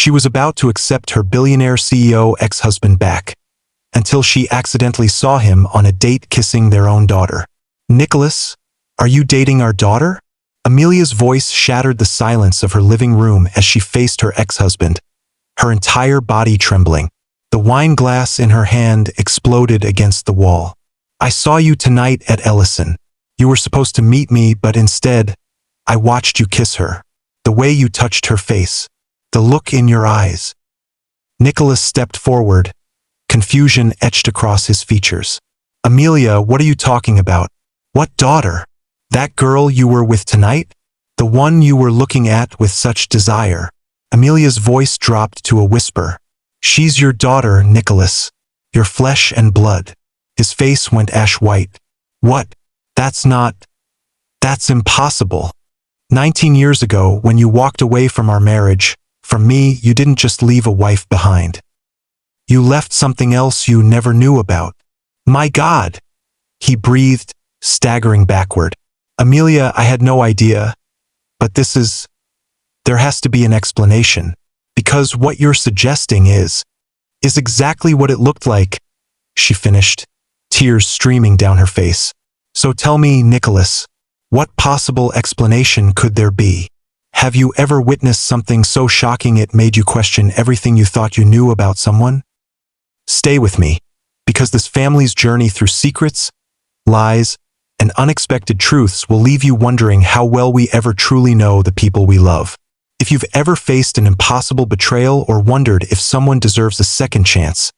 She was about to accept her billionaire CEO ex-husband back, until she accidentally saw him on a date kissing their own daughter. "Nicholas, are you dating our daughter?" Amelia's voice shattered the silence of her living room as she faced her ex-husband, her entire body trembling. The wine glass in her hand exploded against the wall. "I saw you tonight at Ellison. You were supposed to meet me, but instead, I watched you kiss her. The way you touched her face. The look in your eyes." Nicholas stepped forward, confusion etched across his features. "Amelia, what are you talking about? What daughter? That girl you were with tonight? The one you were looking at with such desire?" Amelia's voice dropped to a whisper. "She's your daughter, Nicholas. Your flesh and blood." His face went ash white. "What? That's impossible. 19 years ago, when you walked away from our marriage, from me, you didn't just leave a wife behind. You left something else you never knew about." "My God!" he breathed, staggering backward. "Amelia, I had no idea. But there has to be an explanation. Because what you're suggesting is exactly what it looked like," she finished, tears streaming down her face. "So tell me, Nicholas, what possible explanation could there be? Have you ever witnessed something so shocking it made you question everything you thought you knew about someone? Stay with me, because this family's journey through secrets, lies, and unexpected truths will leave you wondering how well we ever truly know the people we love. If you've ever faced an impossible betrayal or wondered if someone deserves a second chance,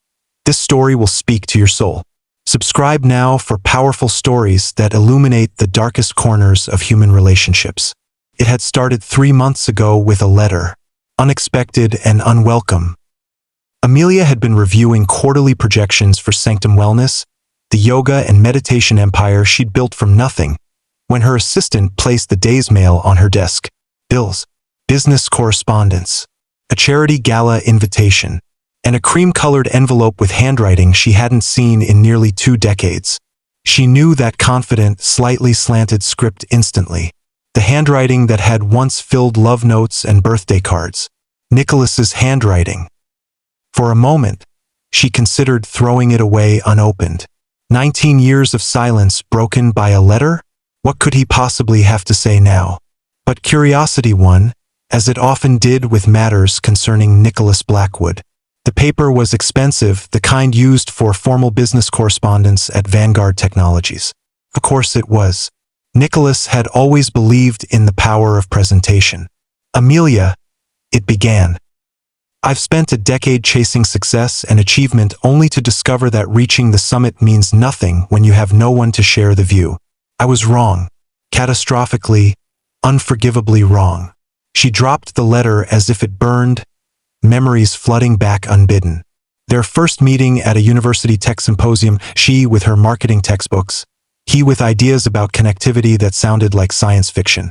this story will speak to your soul. Subscribe now for powerful stories that illuminate the darkest corners of human relationships. It had started 3 months ago with a letter, unexpected and unwelcome. Amelia had been reviewing quarterly projections for Sanctum Wellness, the yoga and meditation empire she'd built from nothing, when her assistant placed the day's mail on her desk. Bills, business correspondence, a charity gala invitation, and a cream-colored envelope with handwriting she hadn't seen in nearly 2 decades. She knew that confident, slightly slanted script instantly. The handwriting that had once filled love notes and birthday cards. Nicholas's handwriting. For a moment, she considered throwing it away unopened. 19 years of silence broken by a letter? What could he possibly have to say now? But curiosity won, as it often did with matters concerning Nicholas Blackwood. The paper was expensive, the kind used for formal business correspondence at Vanguard Technologies. Of course it was. Nicholas had always believed in the power of presentation. "Amelia," it began. "I've spent a decade chasing success and achievement only to discover that reaching the summit means nothing when you have no one to share the view. I was wrong. Catastrophically, unforgivably wrong." She dropped the letter as if it burned, memories flooding back unbidden. Their first meeting at a university tech symposium, she with her marketing textbooks, he with ideas about connectivity that sounded like science fiction.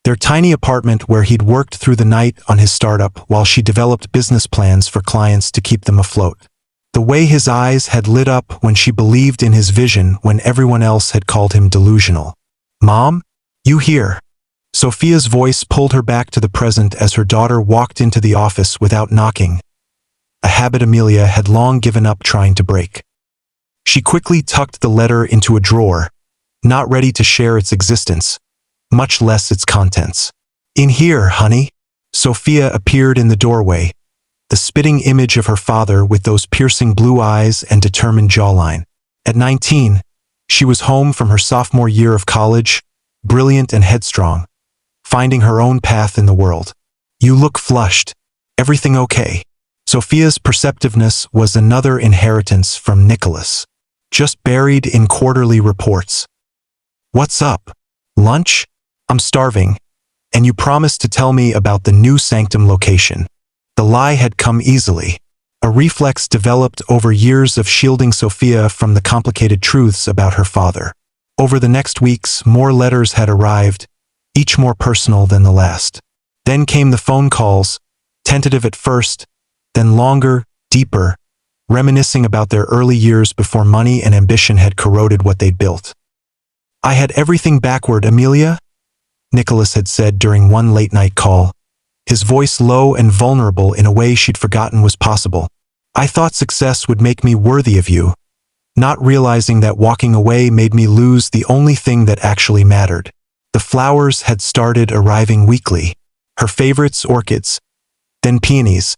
Their tiny apartment where he'd worked through the night on his startup while she developed business plans for clients to keep them afloat. The way his eyes had lit up when she believed in his vision when everyone else had called him delusional. "Mom? You here?" Sophia's voice pulled her back to the present as her daughter walked into the office without knocking, a habit Amelia had long given up trying to break. She quickly tucked the letter into a drawer, not ready to share its existence, much less its contents. "In here, honey." Sophia appeared in the doorway, the spitting image of her father with those piercing blue eyes and determined jawline. At 19, she was home from her sophomore year of college, brilliant and headstrong, finding her own path in the world. "You look flushed. Everything okay?" Sophia's perceptiveness was another inheritance from Nicholas, just buried in quarterly reports. "What's up? Lunch? I'm starving. And you promised to tell me about the new Sanctum location." The lie had come easily, a reflex developed over years of shielding Sophia from the complicated truths about her father. Over the next weeks, more letters had arrived, each more personal than the last. Then came the phone calls, tentative at first, then longer, deeper, reminiscing about their early years before money and ambition had corroded what they'd built. "I had everything backward, Amelia," Nicholas had said during one late-night call. his voice low and vulnerable in a way she'd forgotten was possible. I thought success would make me worthy of you, not realizing that walking away made me lose the only thing that actually mattered. The flowers had started arriving weekly. Her favorites, orchids, then peonies,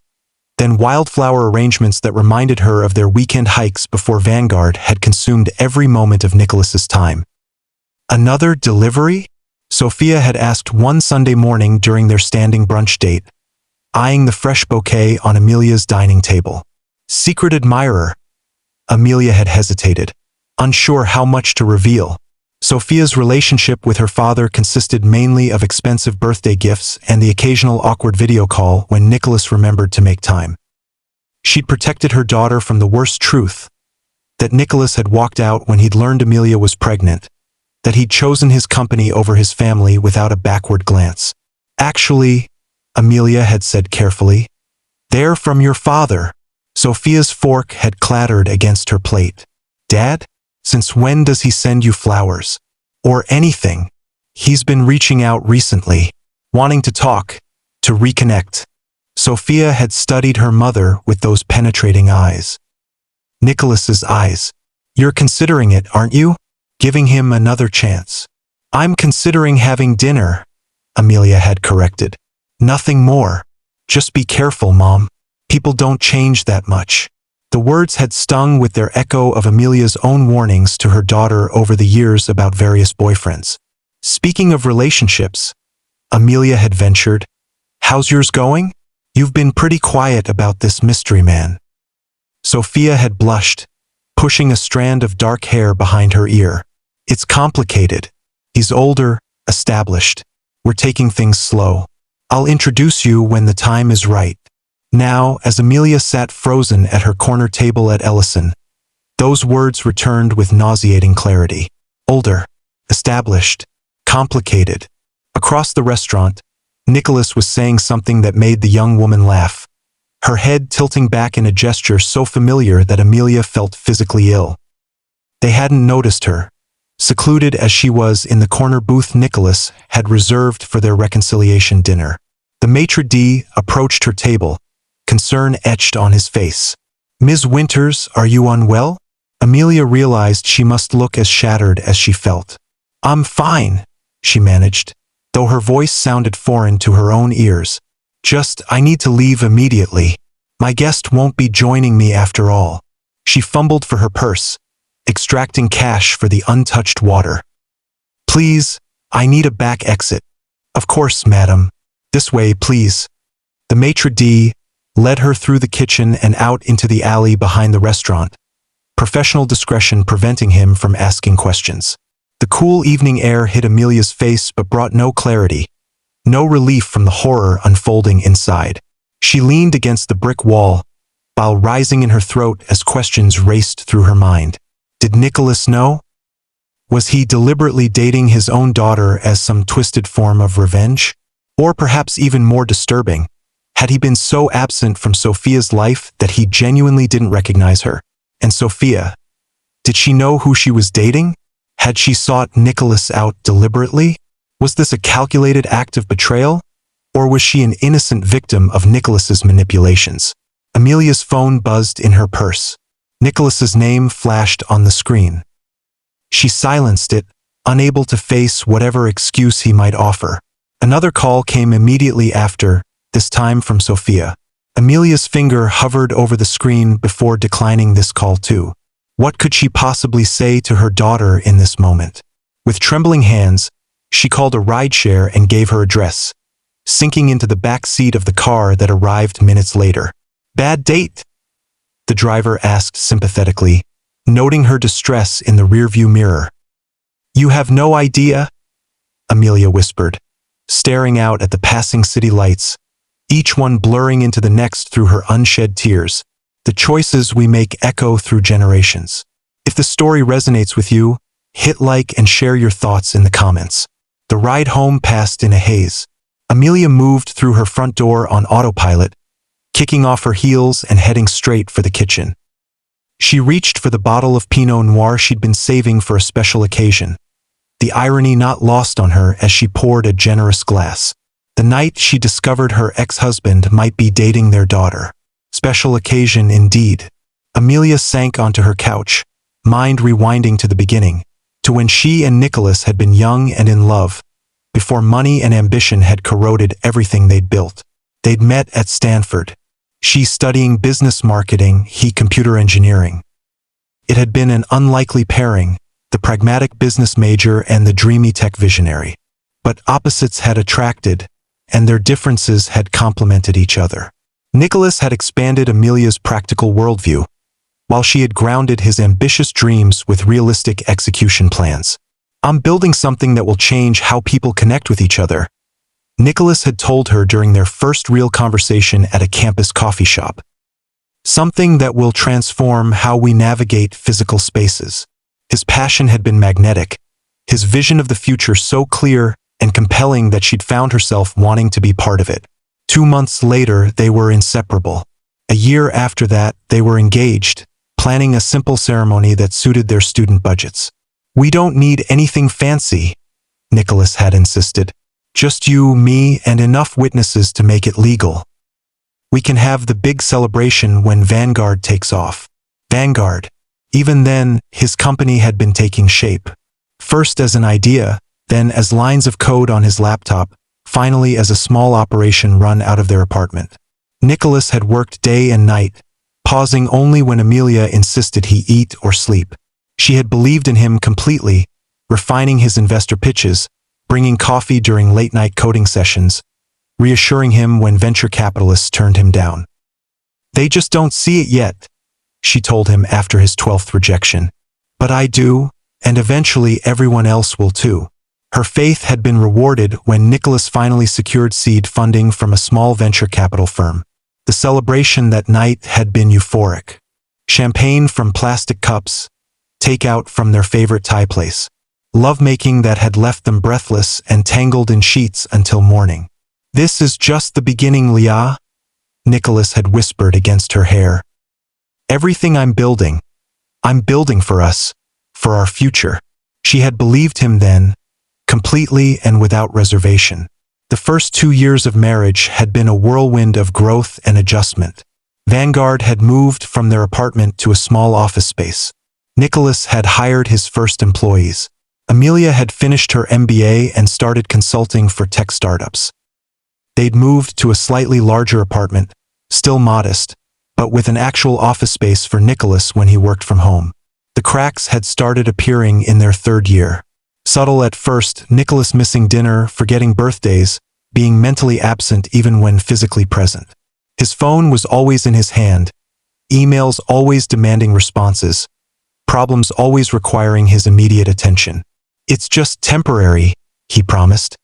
then wildflower arrangements that reminded her of their weekend hikes before Vanguard had consumed every moment of Nicholas's time. Another delivery? Sophia had asked one Sunday morning during their standing brunch date, eyeing the fresh bouquet on Amelia's dining table. Secret admirer? Amelia had hesitated, unsure how much to reveal. Sophia's relationship with her father consisted mainly of expensive birthday gifts and the occasional awkward video call when Nicholas remembered to make time. She'd protected her daughter from the worst truth, that Nicholas had walked out when he'd learned Amelia was pregnant, that he'd chosen his company over his family without a backward glance. Actually, Amelia had said carefully, "They're from your father." Sophia's fork had clattered against her plate. "Dad? Since when does he send you flowers? Or anything? He's been reaching out recently, wanting to talk, to reconnect." Sophia had studied her mother with those penetrating eyes. Nicholas's eyes. "You're considering it, aren't you? Giving him another chance." "I'm considering having dinner," Amelia had corrected. "Nothing more. Just be careful, Mom. People don't change that much." The words had stung with their echo of Amelia's own warnings to her daughter over the years about various boyfriends. "Speaking of relationships," Amelia had ventured, "how's yours going? You've been pretty quiet about this mystery man." Sophia had blushed, pushing a strand of dark hair behind her ear. "It's complicated. He's older, established. We're taking things slow. I'll introduce you when the time is right." Now, as Amelia sat frozen at her corner table at Ellison, those words returned with nauseating clarity. Older, established, complicated. Across the restaurant, Nicholas was saying something that made the young woman laugh, her head tilting back in a gesture so familiar that Amelia felt physically ill. They hadn't noticed her, secluded as she was in the corner booth Nicholas had reserved for their reconciliation dinner. The maitre d' approached her table, concern etched on his face. "Ms. Winters, are you unwell?" Amelia realized she must look as shattered as she felt. "I'm fine," she managed, though her voice sounded foreign to her own ears. "Just, I need to leave immediately. My guest won't be joining me after all." She fumbled for her purse, extracting cash for the untouched water. "Please, I need a back exit." "Of course, madam. This way, please." The maitre d' led her through the kitchen and out into the alley behind the restaurant, professional discretion preventing him from asking questions. The cool evening air hit Amelia's face but brought no clarity, no relief from the horror unfolding inside. She leaned against the brick wall, bile rising in her throat as questions raced through her mind. Did Nicholas know? Was he deliberately dating his own daughter as some twisted form of revenge? Or perhaps even more disturbing, had he been so absent from Sophia's life that he genuinely didn't recognize her? And Sophia, did she know who she was dating? Had she sought Nicholas out deliberately? Was this a calculated act of betrayal? Or was she an innocent victim of Nicholas's manipulations? Amelia's phone buzzed in her purse. Nicholas's name flashed on the screen. She silenced it, unable to face whatever excuse he might offer. Another call came immediately after, this time from Sophia. Amelia's finger hovered over the screen before declining this call too. What could she possibly say to her daughter in this moment? With trembling hands, she called a rideshare and gave her address, sinking into the back seat of the car that arrived minutes later. "Bad date?" the driver asked sympathetically, noting her distress in the rearview mirror. "You have no idea?" Amelia whispered, staring out at the passing city lights, each one blurring into the next through her unshed tears. The choices we make echo through generations. If the story resonates with you, hit like and share your thoughts in the comments. The ride home passed in a haze. Amelia moved through her front door on autopilot, kicking off her heels and heading straight for the kitchen. She reached for the bottle of Pinot Noir she'd been saving for a special occasion, the irony not lost on her as she poured a generous glass. The night she discovered her ex-husband might be dating their daughter. Special occasion indeed. Amelia sank onto her couch, mind rewinding to the beginning, to when she and Nicholas had been young and in love, before money and ambition had corroded everything they'd built. They'd met at Stanford. She studying business marketing, he computer engineering. It had been an unlikely pairing, the pragmatic business major and the dreamy tech visionary. But opposites had attracted, and their differences had complemented each other. Nicholas had expanded Amelia's practical worldview, while she had grounded his ambitious dreams with realistic execution plans. "I'm building something that will change how people connect with each other," Nicholas had told her during their first real conversation at a campus coffee shop. "Something that will transform how we navigate physical spaces." His passion had been magnetic, his vision of the future so clear and compelling that she'd found herself wanting to be part of it. 2 months later, they were inseparable. A year after that, they were engaged, planning a simple ceremony that suited their student budgets. "We don't need anything fancy," Nicholas had insisted. "Just you, me, and enough witnesses to make it legal. We can have the big celebration when Vanguard takes off." Vanguard. Even then, his company had been taking shape. First as an idea, then as lines of code on his laptop, finally as a small operation run out of their apartment. Nicholas had worked day and night, pausing only when Amelia insisted he eat or sleep. She had believed in him completely, refining his investor pitches, bringing coffee during late-night coding sessions, reassuring him when venture capitalists turned him down. "They just don't see it yet," she told him after his 12th rejection. "But I do, and eventually everyone else will too." Her faith had been rewarded when Nicholas finally secured seed funding from a small venture capital firm. The celebration that night had been euphoric. Champagne from plastic cups, takeout from their favorite Thai place. Lovemaking that had left them breathless and tangled in sheets until morning. "This is just the beginning, Leah," Nicholas had whispered against her hair. "Everything I'm building for us, for our future." She had believed him then, completely and without reservation. The first 2 years of marriage had been a whirlwind of growth and adjustment. Vanguard had moved from their apartment to a small office space. Nicholas had hired his first employees. Amelia had finished her MBA and started consulting for tech startups. They'd moved to a slightly larger apartment, still modest, but with an actual office space for Nicholas when he worked from home. The cracks had started appearing in their 3rd year. Subtle at first, Nicholas missing dinner, forgetting birthdays, being mentally absent even when physically present. His phone was always in his hand, emails always demanding responses, problems always requiring his immediate attention. "It's just temporary," he promised.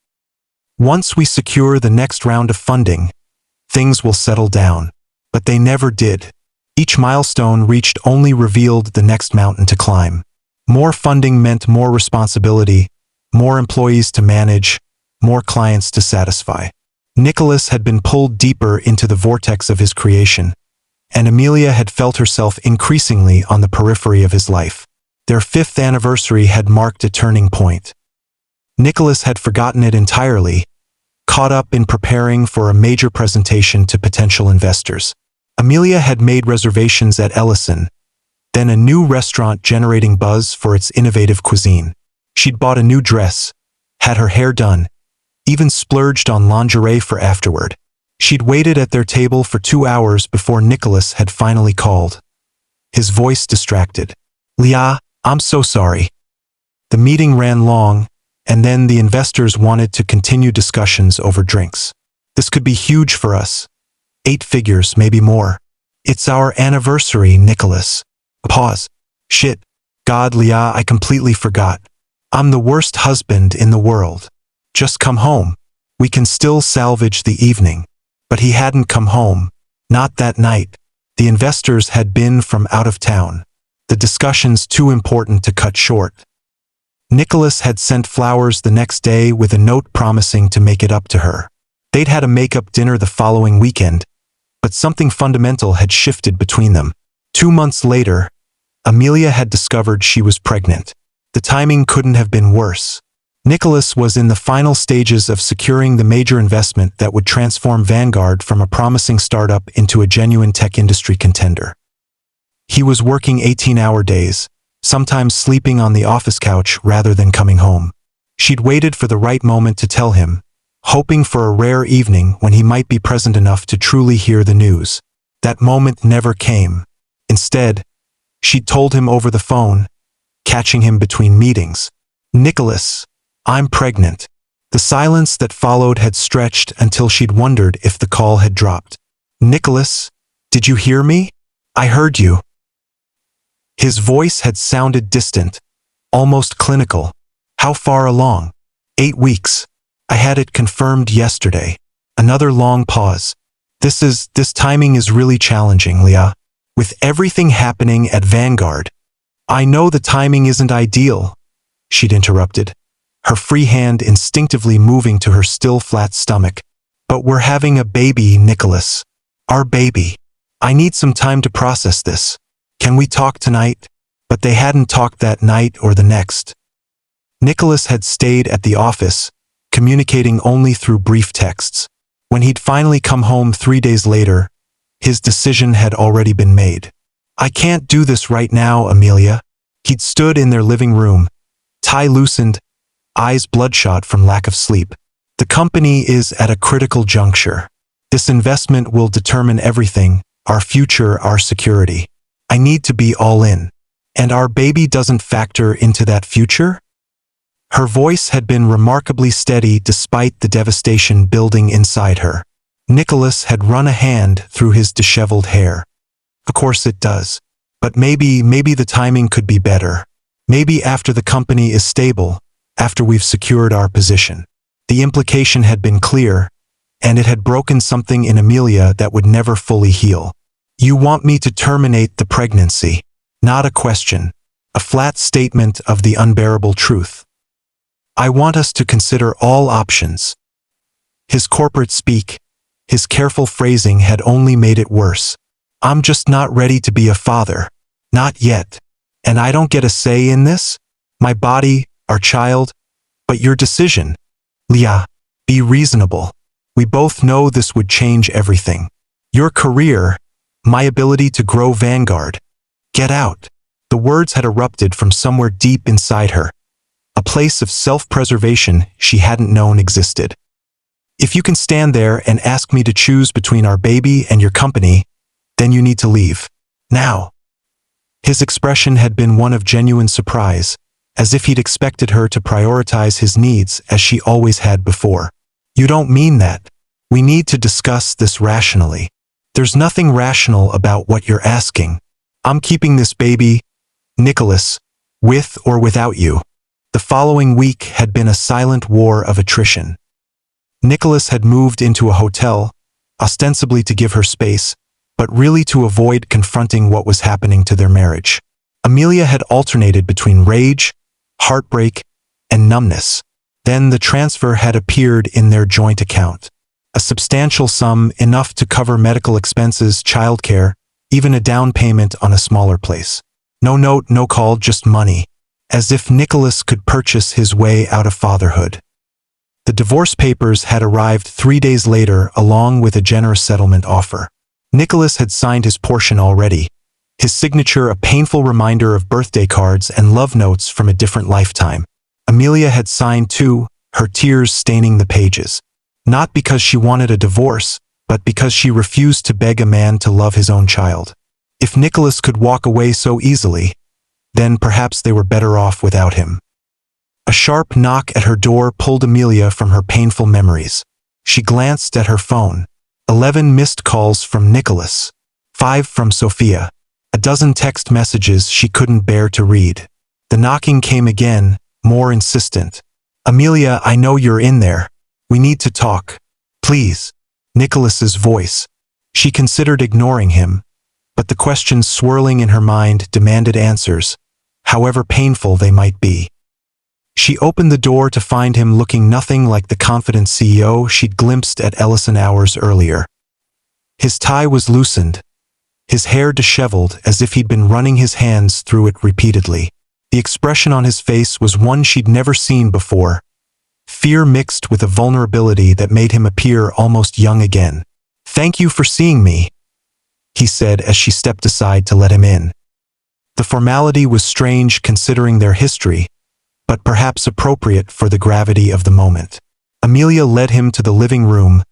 "Once we secure the next round of funding, things will settle down." But they never did. Each milestone reached only revealed the next mountain to climb. More funding meant more responsibility, more employees to manage, more clients to satisfy. Nicholas had been pulled deeper into the vortex of his creation, and Amelia had felt herself increasingly on the periphery of his life. Their 5th anniversary had marked a turning point. Nicholas had forgotten it entirely, caught up in preparing for a major presentation to potential investors. Amelia had made reservations at Ellison, then a new restaurant generating buzz for its innovative cuisine. She'd bought a new dress, had her hair done, even splurged on lingerie for afterward. She'd waited at their table for 2 hours before Nicholas had finally called. His voice distracted. "Leah, I'm so sorry." The meeting ran long, and then the investors wanted to continue discussions over drinks. "This could be huge for us. 8 figures, maybe more." "It's our anniversary, Nicholas." A pause. "Shit. God, Leah, I completely forgot. I'm the worst husband in the world. Just come home. We can still salvage the evening." But he hadn't come home. Not that night. The investors had been from out of town. The discussions too important to cut short. Nicholas had sent flowers the next day with a note promising to make it up to her. They'd had a make-up dinner the following weekend, but something fundamental had shifted between them. 2 months later, Amelia had discovered she was pregnant. The timing couldn't have been worse. Nicholas was in the final stages of securing the major investment that would transform Vanguard from a promising startup into a genuine tech industry contender. He was working 18-hour days, sometimes sleeping on the office couch rather than coming home. She'd waited for the right moment to tell him, hoping for a rare evening when he might be present enough to truly hear the news. That moment never came. Instead, she'd told him over the phone, catching him between meetings. "Nicholas, I'm pregnant." The silence that followed had stretched until she'd wondered if the call had dropped. "Nicholas, did you hear me? I heard you." His voice had sounded distant, almost clinical. "How far along?" "8 weeks. I had it confirmed yesterday." Another long pause. This timing is really challenging, Leah. With everything happening at Vanguard." "I know the timing isn't ideal," she'd interrupted, her free hand instinctively moving to her still flat stomach. "But we're having a baby, Nicholas. Our baby. I need some time to process this. Can we talk tonight?" But they hadn't talked that night or the next. Nicholas had stayed at the office, communicating only through brief texts. When he'd finally come home 3 days later, his decision had already been made. "I can't do this right now, Amelia." He'd stood in their living room, tie loosened, eyes bloodshot from lack of sleep. "The company is at a critical juncture. This investment will determine everything, our future, our security. I need to be all in. And our baby doesn't factor into that future?" Her voice had been remarkably steady despite the devastation building inside her. Nicholas had run a hand through his disheveled hair. "Of course it does. But maybe the timing could be better. Maybe after the company is stable, after we've secured our position." The implication had been clear, and it had broken something in Amelia that would never fully heal. "You want me to terminate the pregnancy?" Not a question. A flat statement of the unbearable truth. "I want us to consider all options." His corporate speak, his careful phrasing had only made it worse. "I'm just not ready to be a father. Not yet. And I don't get a say in this? My body, our child? But your decision. Leah, be reasonable. We both know this would change everything. Your career, my ability to grow Vanguard. Get out." The words had erupted from somewhere deep inside her, a place of self-preservation she hadn't known existed. "If you can stand there and ask me to choose between our baby and your company, then you need to leave. Now." His expression had been one of genuine surprise, as if he'd expected her to prioritize his needs as she always had before. "You don't mean that. We need to discuss this rationally." "There's nothing rational about what you're asking. I'm keeping this baby, Nicholas, with or without you." The following week had been a silent war of attrition. Nicholas had moved into a hotel, ostensibly to give her space, but really to avoid confronting what was happening to their marriage. Amelia had alternated between rage, heartbreak, and numbness. Then the transfer had appeared in their joint account. A substantial sum enough to cover medical expenses, childcare, even a down payment on a smaller place. No note, no call, just money. As if Nicholas could purchase his way out of fatherhood. The divorce papers had arrived 3 days later along with a generous settlement offer. Nicholas had signed his portion already, his signature a painful reminder of birthday cards and love notes from a different lifetime. Amelia had signed too, her tears staining the pages. Not because she wanted a divorce, but because she refused to beg a man to love his own child. If Nicholas could walk away so easily, then perhaps they were better off without him. A sharp knock at her door pulled Amelia from her painful memories. She glanced at her phone. 11 missed calls from Nicholas. 5 from Sophia. A dozen text messages she couldn't bear to read. The knocking came again, more insistent. "Amelia, I know you're in there. We need to talk. Please." Nicholas's voice. She considered ignoring him, but the questions swirling in her mind demanded answers, however painful they might be. She opened the door to find him looking nothing like the confident CEO she'd glimpsed at Ellison hours earlier. His tie was loosened, his hair disheveled as if he'd been running his hands through it repeatedly. The expression on his face was one she'd never seen before, fear mixed with a vulnerability that made him appear almost young again. "Thank you for seeing me," he said as she stepped aside to let him in. The formality was strange considering their history, but perhaps appropriate for the gravity of the moment. Amelia led him to the living room,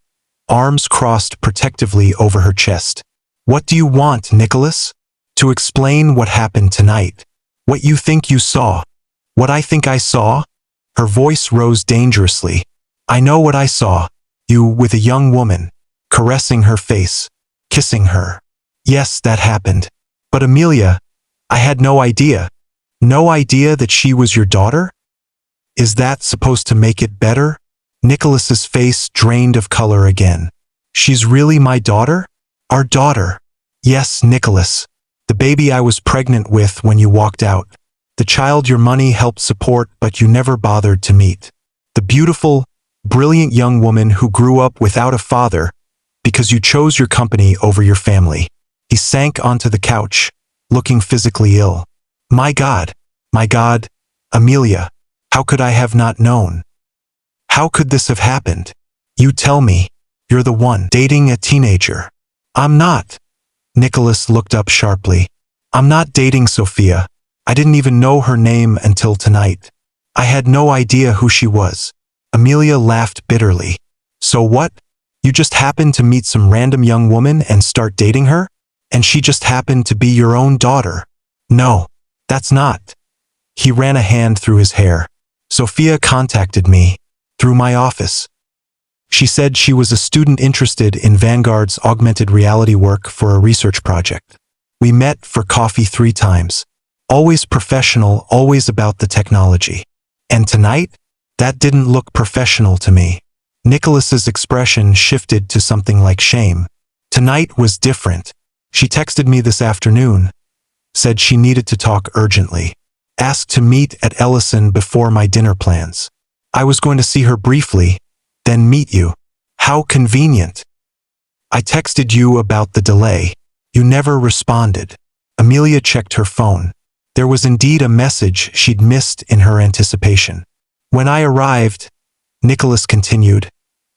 arms crossed protectively over her chest. "What do you want, Nicholas?" "To explain what happened tonight. What you think you saw." "What I think I saw?" Her voice rose dangerously. "I know what I saw. You with a young woman, caressing her face, kissing her. Yes, that happened. But Amelia, I had no idea. No idea that she was your daughter? Is that supposed to make it better?" Nicholas's face drained of color again. "She's really my daughter?" "Our daughter." "Yes, Nicholas. The baby I was pregnant with when you walked out. The child your money helped support but you never bothered to meet. The beautiful, brilliant young woman who grew up without a father because you chose your company over your family." He sank onto the couch, looking physically ill. My God, Amelia, how could I have not known? How could this have happened? You tell me, you're the one dating a teenager." "I'm not." Nicholas looked up sharply. "I'm not dating Sophia. I didn't even know her name until tonight. I had no idea who she was." Amelia laughed bitterly. "So what? You just happened to meet some random young woman and start dating her? And she just happened to be your own daughter?" "No, that's not." He ran a hand through his hair. "Sophia contacted me, through my office. She said she was a student interested in Vanguard's augmented reality work for a research project. We met for coffee 3 times. Always professional, always about the technology. And tonight? That didn't look professional to me." Nicholas's expression shifted to something like shame. "Tonight was different. She texted me this afternoon. Said she needed to talk urgently. Asked to meet at Ellison before my dinner plans. I was going to see her briefly, then meet you. How convenient. I texted you about the delay. You never responded." Amelia checked her phone. There was indeed a message she'd missed in her anticipation. "When I arrived," Nicholas continued,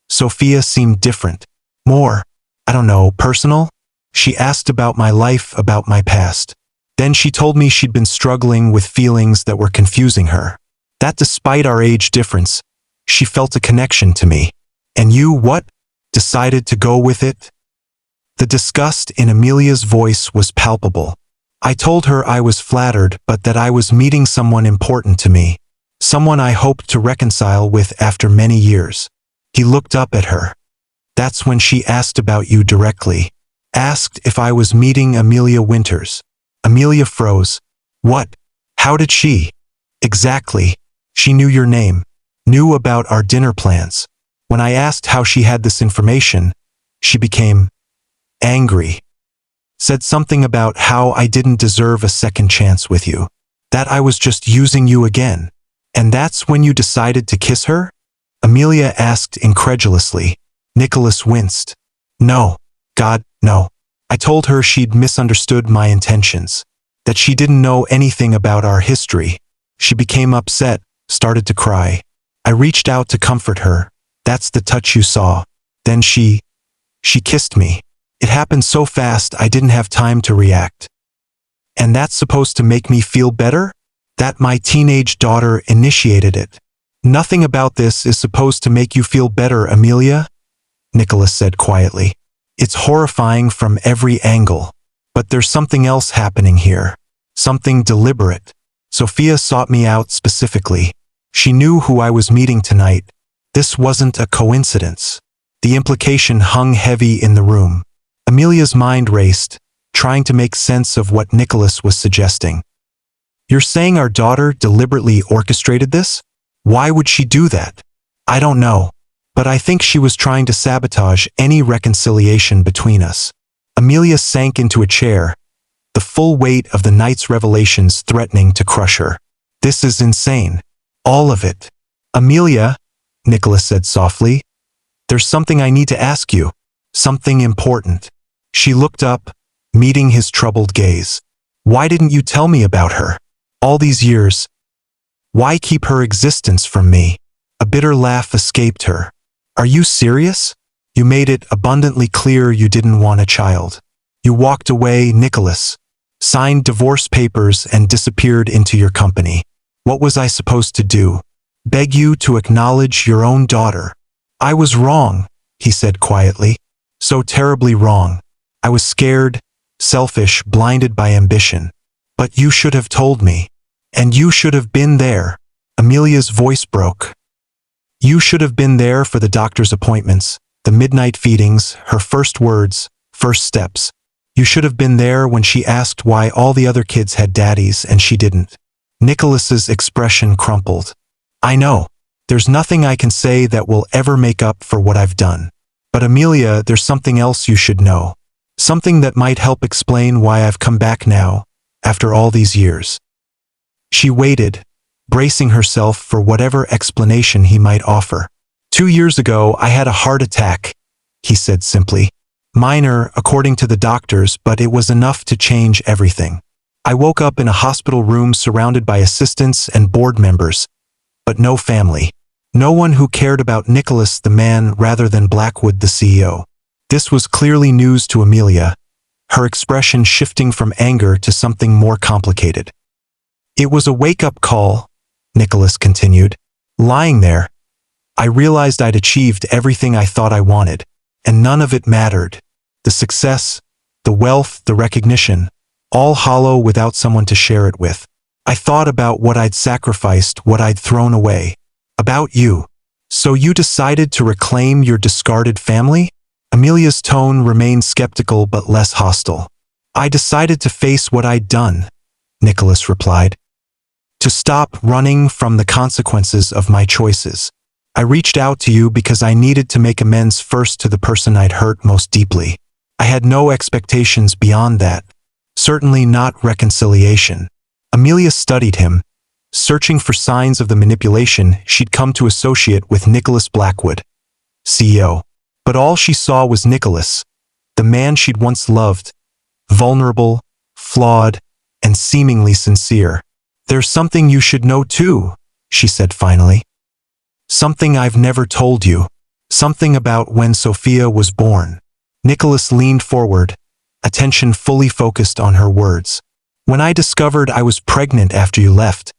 "Sophia seemed different. More, I don't know, personal? She asked about my life, about my past. Then she told me she'd been struggling with feelings that were confusing her. That despite our age difference, she felt a connection to me. And you, what? Decided to go with it?" The disgust in Amelia's voice was palpable. "I told her I was flattered but that I was meeting someone important to me. Someone I hoped to reconcile with after many years." He looked up at her. "That's when she asked about you directly. Asked if I was meeting Amelia Winters." Amelia froze. "What? How did she?" "Exactly. She knew your name. Knew about our dinner plans. When I asked how she had this information, she became angry. Said something about how I didn't deserve a second chance with you. That I was just using you again. And that's when you decided to kiss her?" Amelia asked incredulously. Nicholas winced. "No. God, no. I told her she'd misunderstood my intentions. That she didn't know anything about our history. She became upset, started to cry. I reached out to comfort her. That's the touch you saw. Then she kissed me. It happened so fast I didn't have time to react. And that's supposed to make me feel better? That my teenage daughter initiated it. Nothing about this is supposed to make you feel better, Amelia," Nicholas said quietly. "It's horrifying from every angle. But there's something else happening here. Something deliberate. Sophia sought me out specifically. She knew who I was meeting tonight. This wasn't a coincidence." The implication hung heavy in the room. Amelia's mind raced, trying to make sense of what Nicholas was suggesting. "You're saying our daughter deliberately orchestrated this? Why would she do that?" "I don't know. But I think she was trying to sabotage any reconciliation between us." Amelia sank into a chair, the full weight of the night's revelations threatening to crush her. "This is insane. All of it." "Amelia," Nicholas said softly, "there's something I need to ask you. Something important." She looked up, meeting his troubled gaze. "Why didn't you tell me about her? All these years. Why keep her existence from me?" A bitter laugh escaped her. Are you serious? You made it abundantly clear you didn't want a child. You walked away, Nicholas, signed divorce papers and disappeared into your company. What was I supposed to do? Beg you to acknowledge your own daughter. I was wrong, he said quietly. So terribly wrong. I was scared, selfish, blinded by ambition. But you should have told me. And you should have been there. Amelia's voice broke. You should have been there for the doctor's appointments, the midnight feedings, her first words, first steps. You should have been there when she asked why all the other kids had daddies and she didn't. Nicholas's expression crumpled. I know. There's nothing I can say that will ever make up for what I've done. But Amelia, there's something else you should know. Something that might help explain why I've come back now, after all these years. She waited, bracing herself for whatever explanation he might offer. 2 years ago, I had a heart attack, he said simply. Minor, according to the doctors, but it was enough to change everything. I woke up in a hospital room surrounded by assistants and board members, but no family. No one who cared about Nicholas the man rather than Blackwood the CEO. This was clearly news to Amelia, her expression shifting from anger to something more complicated. It was a wake-up call, Nicholas continued. Lying there, I realized I'd achieved everything I thought I wanted, and none of it mattered. The success, the wealth, the recognition, all hollow without someone to share it with. I thought about what I'd sacrificed, what I'd thrown away. About you. So you decided to reclaim your discarded family? Amelia's tone remained skeptical but less hostile. I decided to face what I'd done, Nicholas replied. To stop running from the consequences of my choices. I reached out to you because I needed to make amends first to the person I'd hurt most deeply. I had no expectations beyond that. Certainly not reconciliation. Amelia studied him, searching for signs of the manipulation she'd come to associate with Nicholas Blackwood, CEO. But all she saw was Nicholas, the man she'd once loved, vulnerable, flawed, and seemingly sincere. There's something you should know too, she said finally. Something I've never told you. Something about when Sophia was born. Nicholas leaned forward, attention fully focused on her words. When I discovered I was pregnant after you left,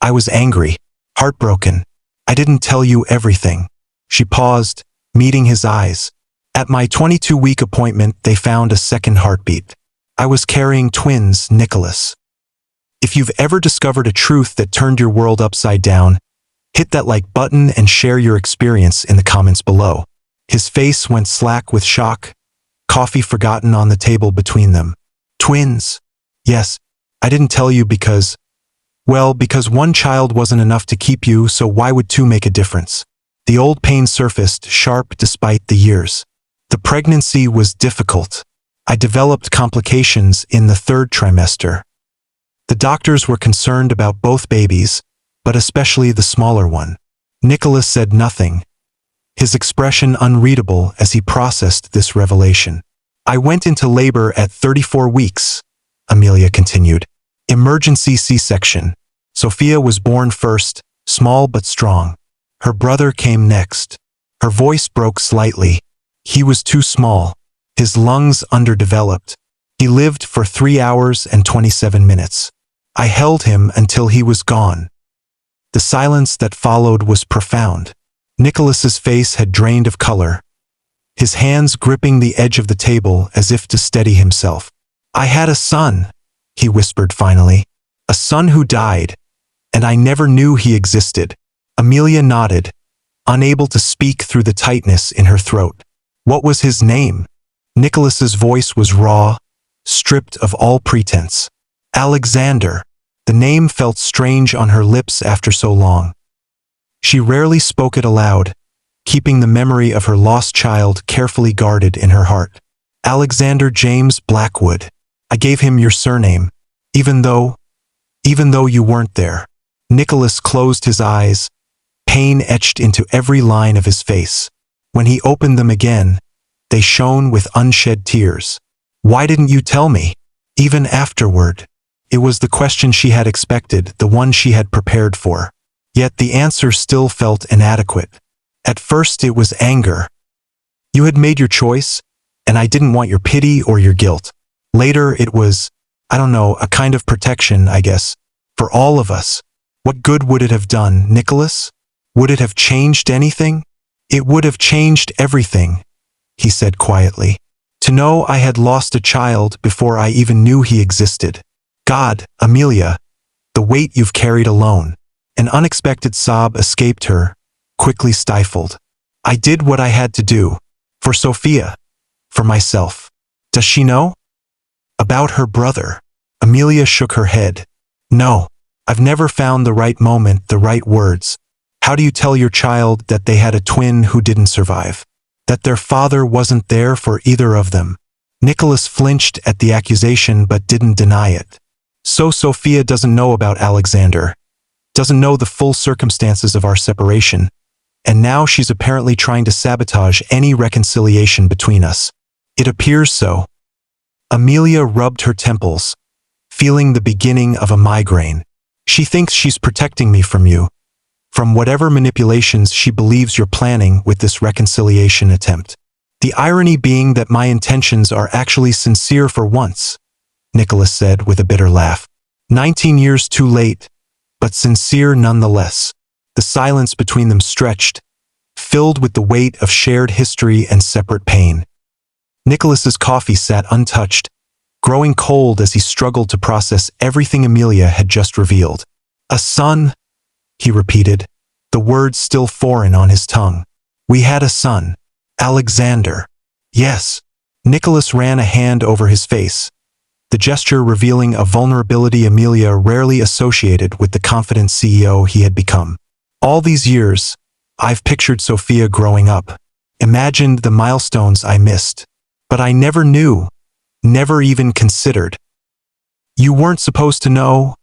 I was angry, heartbroken. I didn't tell you everything. She paused, meeting his eyes. At my 22-week appointment, they found a second heartbeat. I was carrying twins, Nicholas. If you've ever discovered a truth that turned your world upside down, hit that like button and share your experience in the comments below. His face went slack with shock, coffee forgotten on the table between them. Twins. Yes, I didn't tell you because one child wasn't enough to keep you, so why would two make a difference? The old pain surfaced, sharp despite the years. The pregnancy was difficult. I developed complications in the 3rd trimester. The doctors were concerned about both babies, but especially the smaller one. Nicholas said nothing, his expression unreadable as he processed this revelation. I went into labor at 34 weeks, Amelia continued. Emergency C-section. Sophia was born first, small but strong. Her brother came next. Her voice broke slightly. He was too small, his lungs underdeveloped. He lived for 3 hours and 27 minutes. I held him until he was gone. The silence that followed was profound. Nicholas's face had drained of color, his hands gripping the edge of the table as if to steady himself. I had a son, he whispered finally. A son who died, and I never knew he existed. Amelia nodded, unable to speak through the tightness in her throat. What was his name? Nicholas's voice was raw, stripped of all pretense. Alexander. The name felt strange on her lips after so long. She rarely spoke it aloud, keeping the memory of her lost child carefully guarded in her heart. Alexander James Blackwood. I gave him your surname, even though you weren't there. Nicholas closed his eyes, pain etched into every line of his face. When he opened them again, they shone with unshed tears. Why didn't you tell me? Even afterward. It was the question she had expected, the one she had prepared for. Yet the answer still felt inadequate. At first it was anger. You had made your choice, and I didn't want your pity or your guilt. Later it was, I don't know, a kind of protection, I guess, for all of us. What good would it have done, Nicholas? Would it have changed anything? It would have changed everything, he said quietly. To know I had lost a child before I even knew he existed. God, Amelia, the weight you've carried alone. An unexpected sob escaped her, quickly stifled. I did what I had to do. For Sophia. For myself. Does she know? About her brother. Amelia shook her head. No. I've never found the right moment, the right words. How do you tell your child that they had a twin who didn't survive? That their father wasn't there for either of them? Nicholas flinched at the accusation but didn't deny it. So Sophia doesn't know about Alexander. Doesn't know the full circumstances of our separation. And now she's apparently trying to sabotage any reconciliation between us. It appears so. Amelia rubbed her temples, feeling the beginning of a migraine. She thinks she's protecting me from you, from whatever manipulations she believes you're planning with this reconciliation attempt. The irony being that my intentions are actually sincere for once, Nicholas said with a bitter laugh. 19 years too late, but sincere nonetheless. The silence between them stretched, filled with the weight of shared history and separate pain. Nicholas's coffee sat untouched, growing cold as he struggled to process everything Amelia had just revealed. A son, he repeated, the words still foreign on his tongue. We had a son, Alexander. Yes. Nicholas ran a hand over his face, the gesture revealing a vulnerability Amelia rarely associated with the confident CEO he had become. All these years, I've pictured Sophia growing up, imagined the milestones I missed, but I never knew, never even considered. You weren't supposed to know,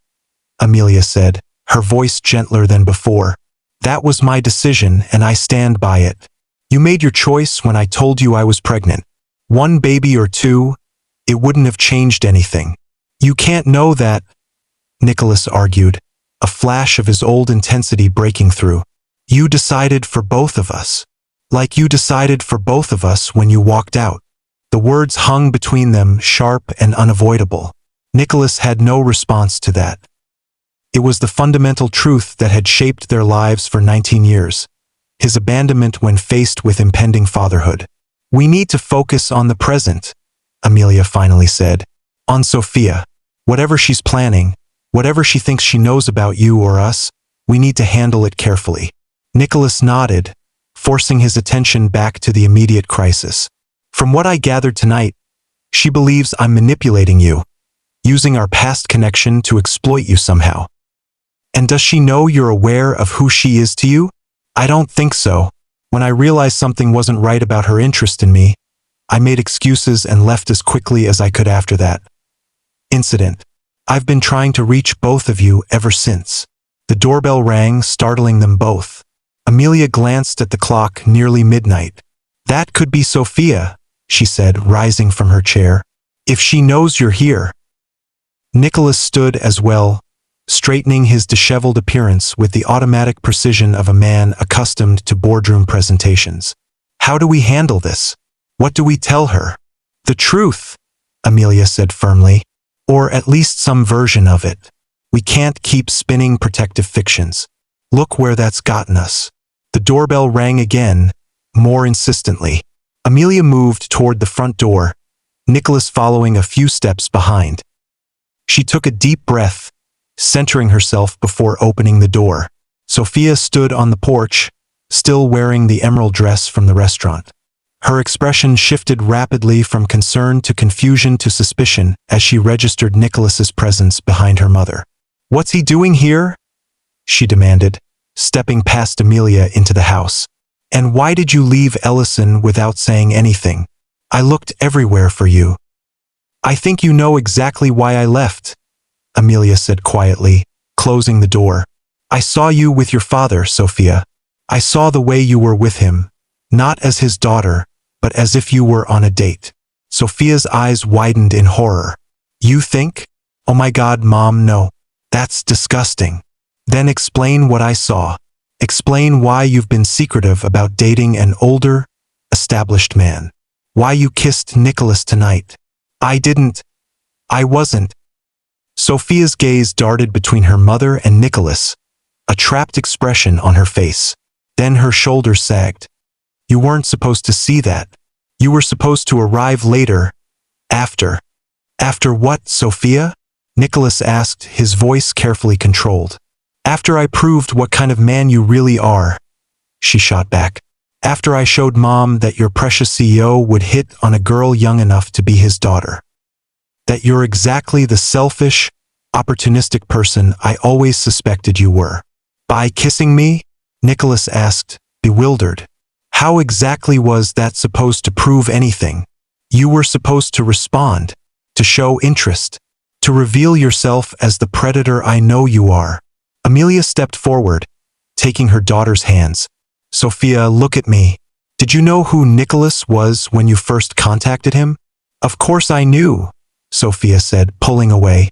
Amelia said, her voice gentler than before. That was my decision and I stand by it. You made your choice when I told you I was pregnant. One baby or two, it wouldn't have changed anything. You can't know that, Nicholas argued, a flash of his old intensity breaking through. You decided for both of us. Like you decided for both of us when you walked out. The words hung between them, sharp and unavoidable. Nicholas had no response to that. It was the fundamental truth that had shaped their lives for 19 years. His abandonment when faced with impending fatherhood. We need to focus on the present, Amelia finally said. On Sophia. Whatever she's planning, whatever she thinks she knows about you or us, we need to handle it carefully. Nicholas nodded, forcing his attention back to the immediate crisis. From what I gathered tonight, she believes I'm manipulating you, using our past connection to exploit you somehow. And does she know you're aware of who she is to you? I don't think so. When I realized something wasn't right about her interest in me, I made excuses and left as quickly as I could after that incident. I've been trying to reach both of you ever since. The doorbell rang, startling them both. Amelia glanced at the clock, nearly midnight. That could be Sophia, she said, rising from her chair. If she knows you're here. Nicholas stood as well, straightening his disheveled appearance with the automatic precision of a man accustomed to boardroom presentations. How do we handle this? What do we tell her? The truth, Amelia said firmly. Or at least some version of it. We can't keep spinning protective fictions. Look where that's gotten us. The doorbell rang again, more insistently. Amelia moved toward the front door, Nicholas following a few steps behind. She took a deep breath, centering herself before opening the door. Sophia stood on the porch, still wearing the emerald dress from the restaurant. Her expression shifted rapidly from concern to confusion to suspicion as she registered Nicholas's presence behind her mother. What's he doing here? She demanded, stepping past Amelia into the house. And why did you leave Ellison without saying anything? I looked everywhere for you. I think you know exactly why I left, Amelia said quietly, closing the door. I saw you with your father, Sophia. I saw the way you were with him, not as his daughter, but as if you were on a date. Sophia's eyes widened in horror. You think? Oh my God, Mom, no. That's disgusting. Then explain what I saw. Explain why you've been secretive about dating an older, established man. Why you kissed Nicholas tonight. I didn't. I wasn't. Sophia's gaze darted between her mother and Nicholas, a trapped expression on her face. Then her shoulders sagged. You weren't supposed to see that. You were supposed to arrive later. After. After what, Sophia? Nicholas asked, his voice carefully controlled. After I proved what kind of man you really are, she shot back. After I showed Mom that your precious CEO would hit on a girl young enough to be his daughter. That you're exactly the selfish, opportunistic person I always suspected you were. By kissing me? Nicholas asked, bewildered. How exactly was that supposed to prove anything? You were supposed to respond, to show interest, to reveal yourself as the predator I know you are. Amelia stepped forward, taking her daughter's hands. Sophia, look at me. Did you know who Nicholas was when you first contacted him? Of course I knew, Sophia said, pulling away.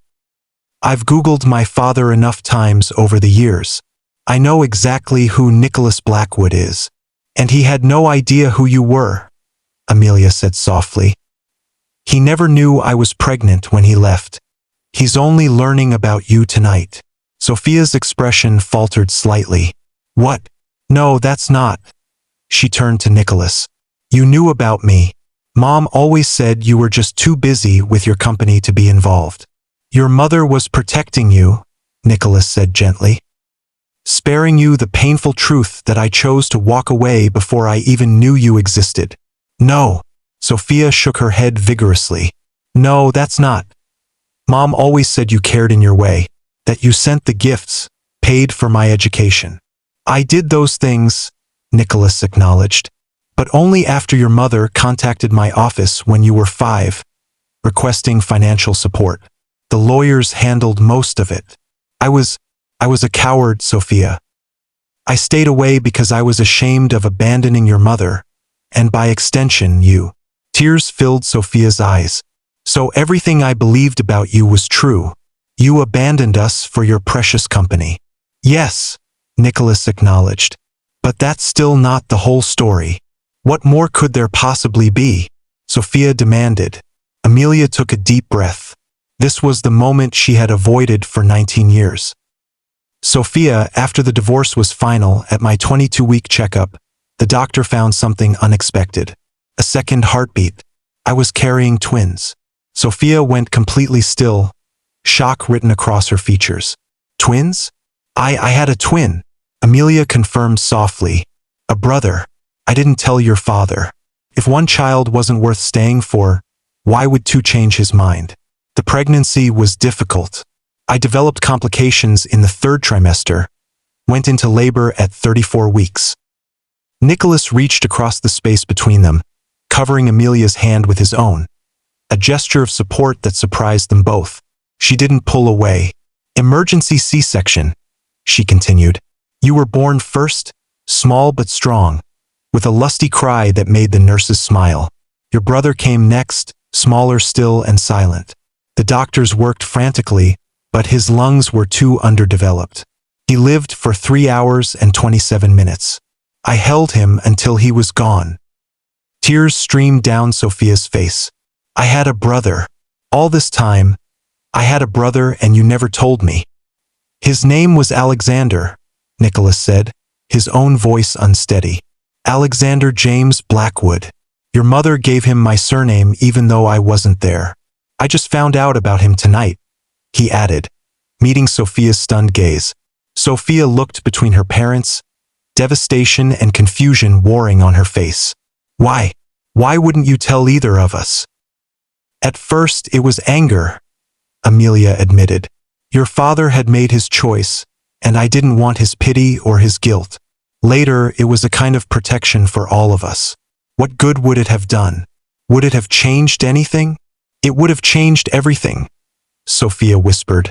I've Googled my father enough times over the years. I know exactly who Nicholas Blackwood is. And he had no idea who you were, Amelia said softly. He never knew I was pregnant when he left. He's only learning about you tonight. Sophia's expression faltered slightly. What? No, that's not. She turned to Nicholas. You knew about me. Mom always said you were just too busy with your company to be involved. Your mother was protecting you, Nicholas said gently. Sparing you the painful truth that I chose to walk away before I even knew you existed. No. Sophia shook her head vigorously. No, that's not. Mom always said you cared in your way, that you sent the gifts, paid for my education. I did those things, Nicholas acknowledged, but only after your mother contacted my office when you were 5, requesting financial support. The lawyers handled most of it. I was a coward, Sophia. I stayed away because I was ashamed of abandoning your mother, and by extension you. Tears filled Sophia's eyes. So everything I believed about you was true. You abandoned us for your precious company. Yes, Nicholas acknowledged. But that's still not the whole story. What more could there possibly be? Sophia demanded. Amelia took a deep breath. This was the moment she had avoided for 19 years. Sophia, after the divorce was final at my 22-week checkup, the doctor found something unexpected. A second heartbeat. I was carrying twins. Sophia went completely still, shock written across her features. Twins? I had a twin, Amelia confirmed softly. A brother. I didn't tell your father. If one child wasn't worth staying for, why would two change his mind? The pregnancy was difficult. I developed complications in the 3rd trimester, went into labor at 34 weeks. Nicholas reached across the space between them, covering Amelia's hand with his own. A gesture of support that surprised them both. She didn't pull away. Emergency C-section, she continued. You were born first, small but strong, with a lusty cry that made the nurses smile. Your brother came next, smaller still and silent. The doctors worked frantically, but his lungs were too underdeveloped. He lived for 3 hours and 27 minutes. I held him until he was gone. Tears streamed down Sophia's face. I had a brother. All this time, I had a brother and you never told me. His name was Alexander, Nicholas said, his own voice unsteady. Alexander James Blackwood. Your mother gave him my surname even though I wasn't there. I just found out about him tonight, he added, meeting Sophia's stunned gaze. Sophia looked between her parents, devastation and confusion warring on her face. Why? Why wouldn't you tell either of us? At first it was anger, Amelia admitted. Your father had made his choice, and I didn't want his pity or his guilt. Later, it was a kind of protection for all of us. What good would it have done? Would it have changed anything? It would have changed everything, Sophia whispered,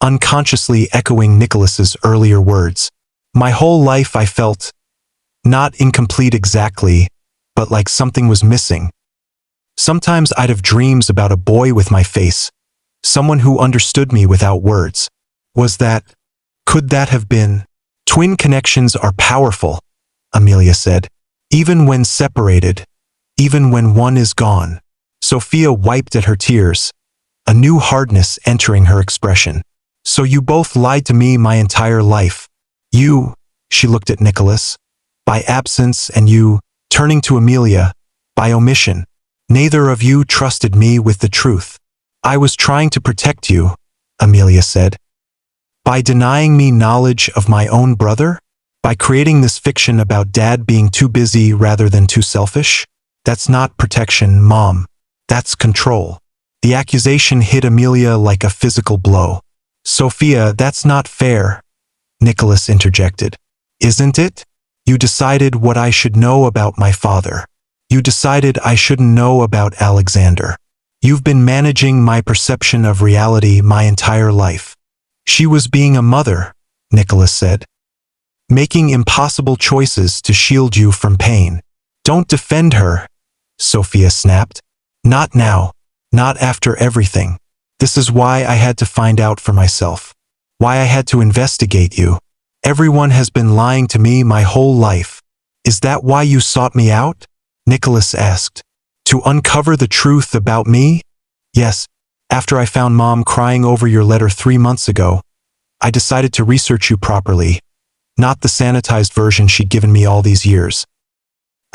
unconsciously echoing Nicholas's earlier words. My whole life I felt, not incomplete exactly, but like something was missing. Sometimes I'd have dreams about a boy with my face, someone who understood me without words. Was that could that have been? Twin connections are powerful, Amelia said. Even when separated, even when one is gone. Sophia wiped at her tears, a new hardness entering her expression. So you both lied to me my entire life. You, she looked at Nicholas, by absence, and you, turning to Amelia, by omission. Neither of you trusted me with the truth. I was trying to protect you, Amelia said. By denying me knowledge of my own brother? By creating this fiction about Dad being too busy rather than too selfish? That's not protection, Mom. That's control. The accusation hit Amelia like a physical blow. Sophia, that's not fair, Nicholas interjected. Isn't it? You decided what I should know about my father. You decided I shouldn't know about Alexander. You've been managing my perception of reality my entire life. She was being a mother, Nicholas said. Making impossible choices to shield you from pain. Don't defend her, Sophia snapped. Not now. Not after everything. This is why I had to find out for myself. Why I had to investigate you. Everyone has been lying to me my whole life. Is that why you sought me out? Nicholas asked. To uncover the truth about me? Yes. After I found Mom crying over your letter 3 months ago, I decided to research you properly. Not the sanitized version she'd given me all these years.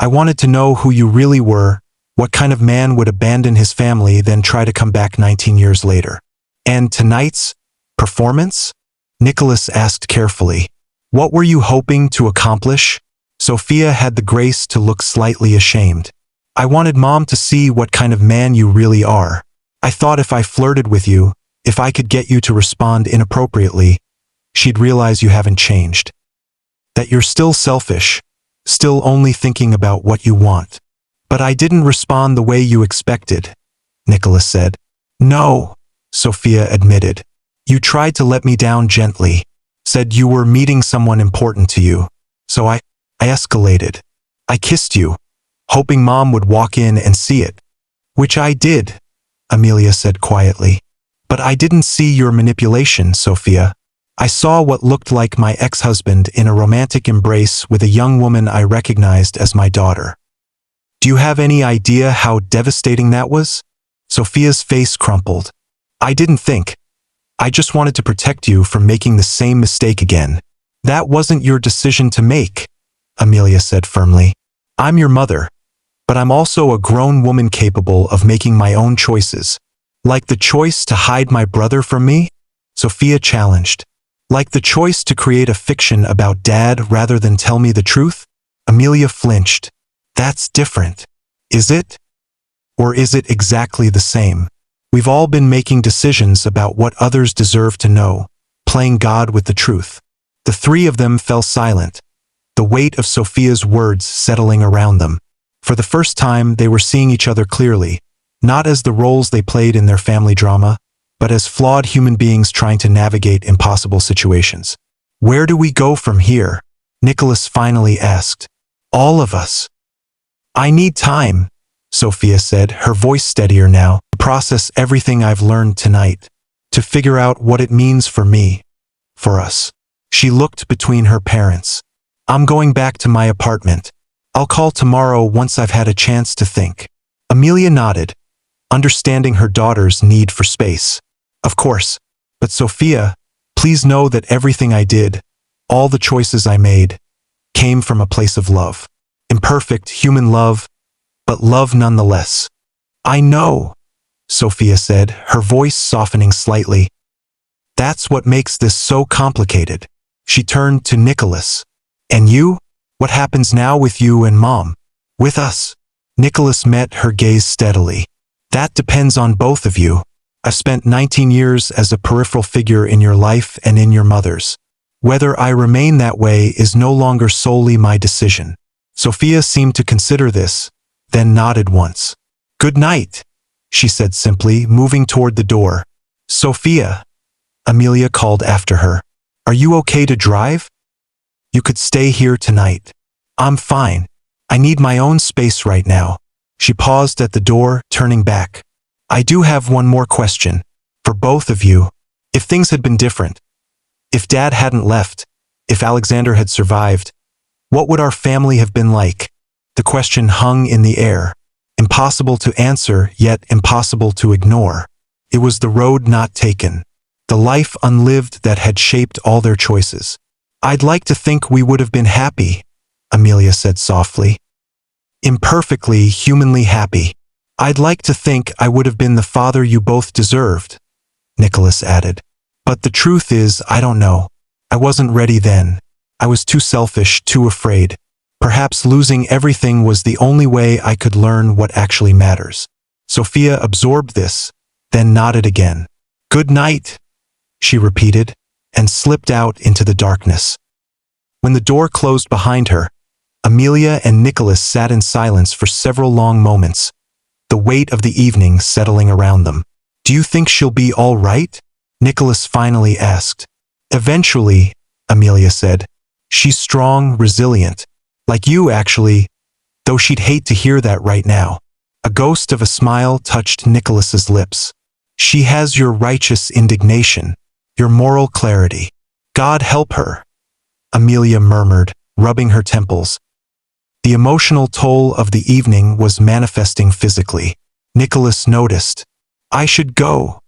I wanted to know who you really were, what kind of man would abandon his family then try to come back 19 years later. And tonight's performance? Nicholas asked carefully. What were you hoping to accomplish? Sophia had the grace to look slightly ashamed. I wanted Mom to see what kind of man you really are. I thought if I flirted with you, if I could get you to respond inappropriately, she'd realize you haven't changed. That you're still selfish, still only thinking about what you want. But I didn't respond the way you expected, Nicholas said. No, Sophia admitted. You tried to let me down gently, said you were meeting someone important to you. So I escalated. I kissed you, hoping Mom would walk in and see it. Which I did, Amelia said quietly. But I didn't see your manipulation, Sophia. I saw what looked like my ex-husband in a romantic embrace with a young woman I recognized as my daughter. Do you have any idea how devastating that was? Sophia's face crumpled. I didn't think. I just wanted to protect you from making the same mistake again. That wasn't your decision to make, Amelia said firmly. I'm your mother, but I'm also a grown woman capable of making my own choices. Like the choice to hide my brother from me? Sophia challenged. Like the choice to create a fiction about Dad rather than tell me the truth? Amelia flinched. That's different. Is it? Or is it exactly the same? We've all been making decisions about what others deserve to know, playing God with the truth. The three of them fell silent, the weight of Sophia's words settling around them. For the first time, they were seeing each other clearly, not as the roles they played in their family drama, but as flawed human beings trying to navigate impossible situations. Where do we go from here? Nicholas finally asked. All of us. I need time, Sophia said, her voice steadier now, to process everything I've learned tonight, to figure out what it means for me, for us. She looked between her parents. I'm going back to my apartment. I'll call tomorrow once I've had a chance to think. Amelia nodded, understanding her daughter's need for space. Of course, but Sophia, please know that everything I did, all the choices I made, came from a place of love. Imperfect human love, but love nonetheless. I know, Sophia said, her voice softening slightly. That's what makes this so complicated. She turned to Nicholas. And you? What happens now with you and Mom? With us? Nicholas met her gaze steadily. That depends on both of you. I've spent 19 years as a peripheral figure in your life and in your mother's. Whether I remain that way is no longer solely my decision. Sophia seemed to consider this, then nodded once. Good night, she said simply, moving toward the door. Sophia, Amelia called after her. Are you okay to drive? You could stay here tonight. I'm fine. I need my own space right now. She paused at the door, turning back. I do have one more question. For both of you. If things had been different, If Dad hadn't left, if Alexander had survived, what would our family have been like? The question hung in the air. Impossible to answer, yet impossible to ignore. It was the road not taken, the life unlived that had shaped all their choices. I'd like to think we would have been happy, Amelia said softly. Imperfectly, humanly happy. I'd like to think I would have been the father you both deserved, Nicholas added. But the truth is, I don't know. I wasn't ready then. I was too selfish, too afraid. Perhaps losing everything was the only way I could learn what actually matters. Sophia absorbed this, then nodded again. Good night, she repeated, and slipped out into the darkness. When the door closed behind her, Amelia and Nicholas sat in silence for several long moments, the weight of the evening settling around them. Do you think she'll be all right? Nicholas finally asked. Eventually, Amelia said. She's strong, resilient. Like you, actually, though she'd hate to hear that right now. A ghost of a smile touched Nicholas's lips. She has your righteous indignation, your moral clarity. God help her, Amelia murmured, rubbing her temples. The emotional toll of the evening was manifesting physically. Nicholas noticed. I should go,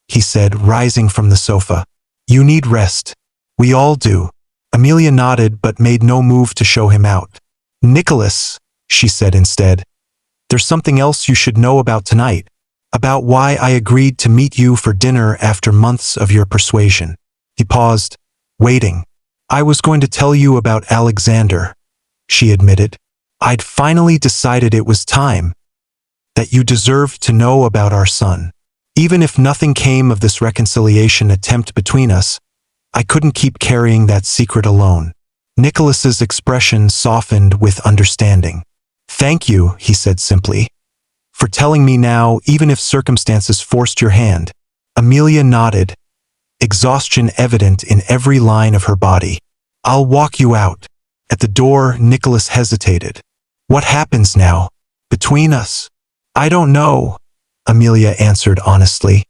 he said, rising from the sofa. You need rest. We all do. Amelia nodded but made no move to show him out. Nicholas, she said instead, there's something else you should know about tonight, about why I agreed to meet you for dinner after months of your persuasion. He paused, waiting. I was going to tell you about Alexander, she admitted. I'd finally decided it was time, that you deserved to know about our son. Even if nothing came of this reconciliation attempt between us, I couldn't keep carrying that secret alone. Nicholas's expression softened with understanding. Thank you, he said simply, for telling me now, even if circumstances forced your hand. Amelia nodded, exhaustion evident in every line of her body. I'll walk you out. At the door, Nicholas hesitated. What happens now? Between us? I don't know, Amelia answered honestly.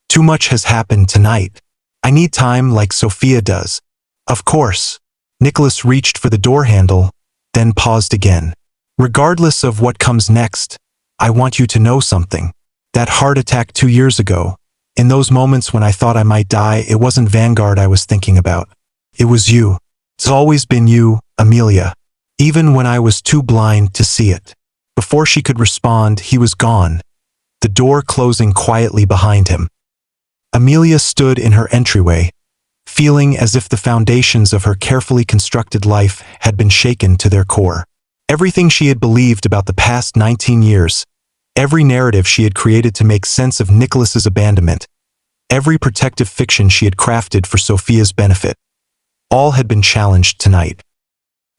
Too much has happened tonight. I need time like Sophia does. Of course. Nicholas reached for the door handle, then paused again. Regardless of what comes next, I want you to know something. That heart attack 2 years ago, in those moments when I thought I might die, it wasn't Vanguard I was thinking about. It was you. It's always been you, Amelia. Even when I was too blind to see it. Before she could respond, he was gone, the door closing quietly behind him. Amelia stood in her entryway, feeling as if the foundations of her carefully constructed life had been shaken to their core. Everything she had believed about the past 19 years, every narrative she had created to make sense of Nicholas's abandonment, every protective fiction she had crafted for Sophia's benefit, all had been challenged tonight.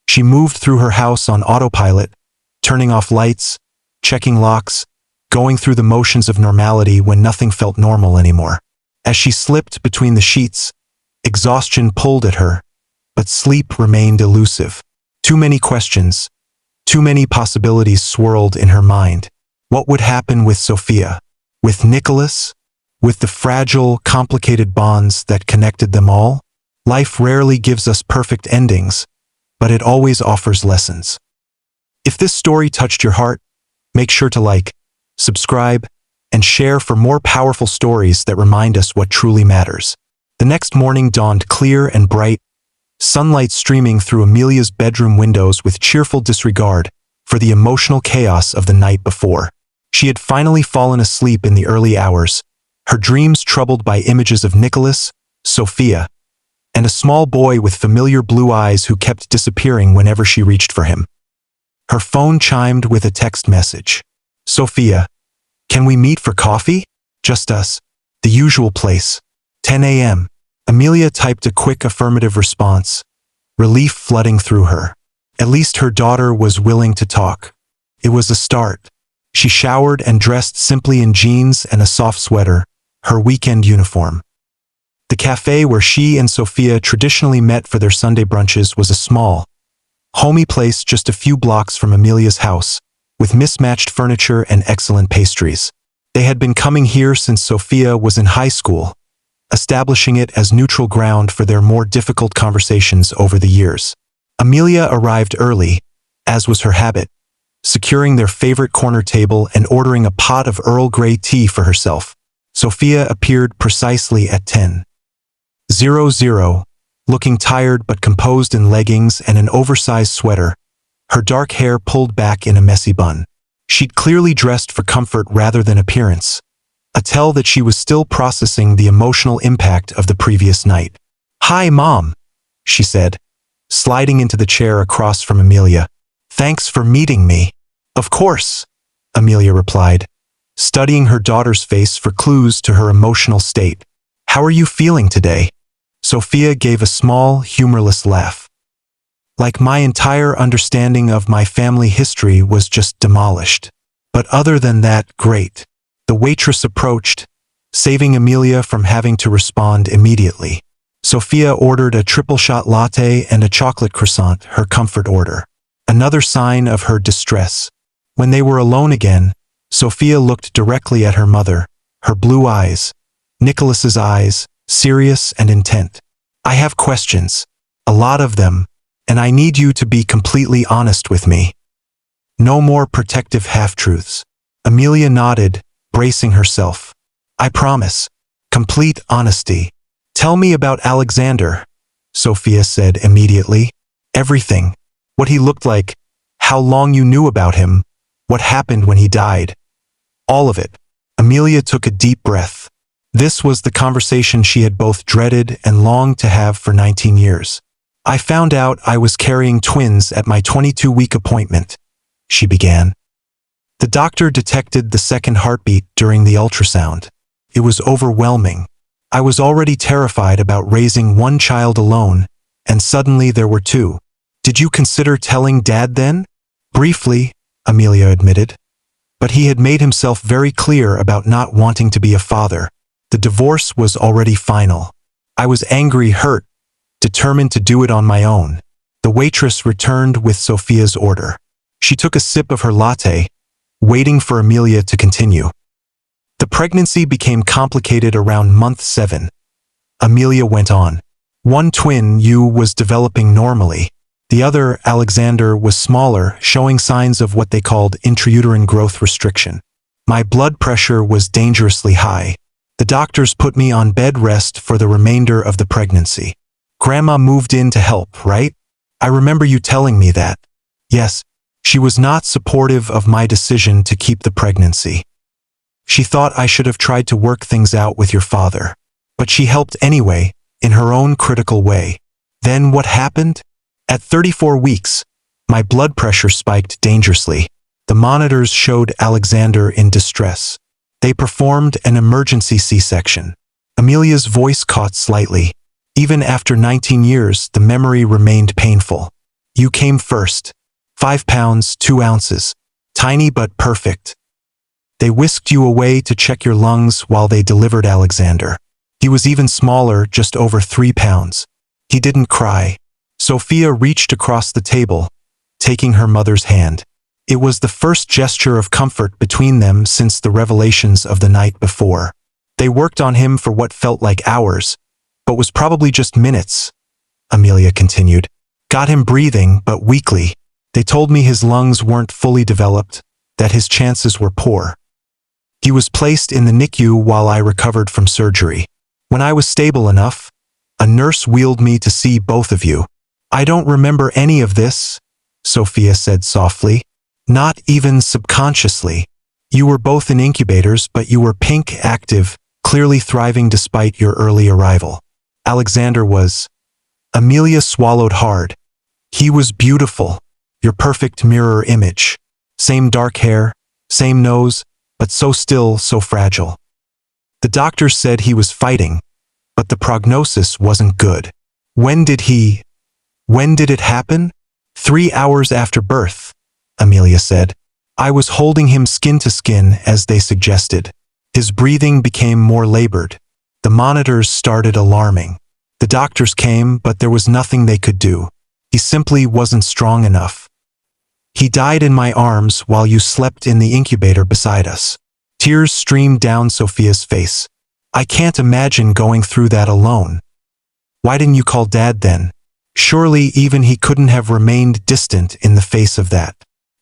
She moved through her house on autopilot, turning off lights, checking locks, going through the motions of normality when nothing felt normal anymore. As she slipped between the sheets, exhaustion pulled at her, but sleep remained elusive. Too many questions, too many possibilities swirled in her mind. What would happen with Sophia? With Nicholas? With the fragile, complicated bonds that connected them all? Life rarely gives us perfect endings, but it always offers lessons. If this story touched your heart, make sure to like, subscribe, and share for more powerful stories that remind us what truly matters. The next morning dawned clear and bright, sunlight streaming through Amelia's bedroom windows with cheerful disregard for the emotional chaos of the night before. She had finally fallen asleep in the early hours, her dreams troubled by images of Nicholas, Sophia, and a small boy with familiar blue eyes who kept disappearing whenever she reached for him. Her phone chimed with a text message. Sophia, can we meet for coffee? Just us. The usual place. 10 a.m. Amelia typed a quick affirmative response, relief flooding through her. At least her daughter was willing to talk. It was a start. She showered and dressed simply in jeans and a soft sweater, her weekend uniform. The cafe where she and Sophia traditionally met for their Sunday brunches was a small, homey place just a few blocks from Amelia's house, with mismatched furniture and excellent pastries. They had been coming here since Sophia was in high school, establishing it as neutral ground for their more difficult conversations over the years. Amelia arrived early, as was her habit, securing their favorite corner table and ordering a pot of Earl Grey tea for herself. Sophia appeared precisely at 10:00, looking tired but composed in leggings and an oversized sweater, her dark hair pulled back in a messy bun. She'd clearly dressed for comfort rather than appearance, a tell that she was still processing the emotional impact of the previous night. "Hi, Mom," she said, sliding into the chair across from Amelia. "Thanks for meeting me." "Of course," Amelia replied, studying her daughter's face for clues to her emotional state. "How are you feeling today?" Sophia gave a small, humorless laugh. "Like my entire understanding of my family history was just demolished. But other than that, great." The waitress approached, saving Amelia from having to respond immediately. Sophia ordered a triple-shot latte and a chocolate croissant, her comfort order. Another sign of her distress. When they were alone again, Sophia looked directly at her mother, her blue eyes, Nicholas's eyes, serious and intent. "I have questions, a lot of them, and I need you to be completely honest with me. No more protective half-truths." Amelia nodded, bracing herself. "I promise. Complete honesty." "Tell me about Alexander," Sophia said immediately. "Everything. What he looked like, how long you knew about him, what happened when he died. All of it." Amelia took a deep breath. This was the conversation she had both dreaded and longed to have for 19 years. "I found out I was carrying twins at my 22-week appointment," she began. "The doctor detected the second heartbeat during the ultrasound. It was overwhelming. I was already terrified about raising one child alone, and suddenly there were two. Did you consider telling Dad then?" "Briefly," Amelia admitted. "But he had made himself very clear about not wanting to be a father. The divorce was already final. I was angry, hurt, determined to do it on my own." The waitress returned with Sophia's order. She took a sip of her latte, waiting for Amelia to continue. "The pregnancy became complicated around month 7. Amelia went on. "One twin, you, was developing normally. The other, Alexander, was smaller, showing signs of what they called intrauterine growth restriction. My blood pressure was dangerously high. The doctors put me on bed rest for the remainder of the pregnancy. Grandma moved in to help, right? I remember you telling me that." "Yes." "She was not supportive of my decision to keep the pregnancy. She thought I should have tried to work things out with your father. But she helped anyway, in her own critical way." "Then what happened?" "At 34 weeks, my blood pressure spiked dangerously. The monitors showed Alexander in distress. They performed an emergency C-section." Amelia's voice caught slightly. Even after 19 years, the memory remained painful. "You came first. 5 pounds, 2 ounces. Tiny but perfect. They whisked you away to check your lungs while they delivered Alexander. He was even smaller, just over 3 pounds. He didn't cry." Sophia reached across the table, taking her mother's hand. It was the first gesture of comfort between them since the revelations of the night before. "They worked on him for what felt like hours, but was probably just minutes," Amelia continued. "Got him breathing, but weakly. They told me his lungs weren't fully developed, that his chances were poor. He was placed in the NICU while I recovered from surgery. When I was stable enough, a nurse wheeled me to see both of you." "I don't remember any of this," Sophia said softly. "Not even subconsciously. You were both in incubators, but you were pink, active, clearly thriving despite your early arrival. Alexander was..." Amelia swallowed hard. "He was beautiful. Your perfect mirror image. Same dark hair, same nose, but so still, so fragile. The doctors said he was fighting, but the prognosis wasn't good. When did it happen?" 3 hours after birth," Amelia said. "I was holding him skin to skin as they suggested. His breathing became more labored. The monitors started alarming. The doctors came, but there was nothing they could do. He simply wasn't strong enough. He died in my arms while you slept in the incubator beside us." Tears streamed down Sophia's face. I can't imagine going through that alone. Why didn't you call Dad then? Surely even he couldn't have remained distant in the face of that.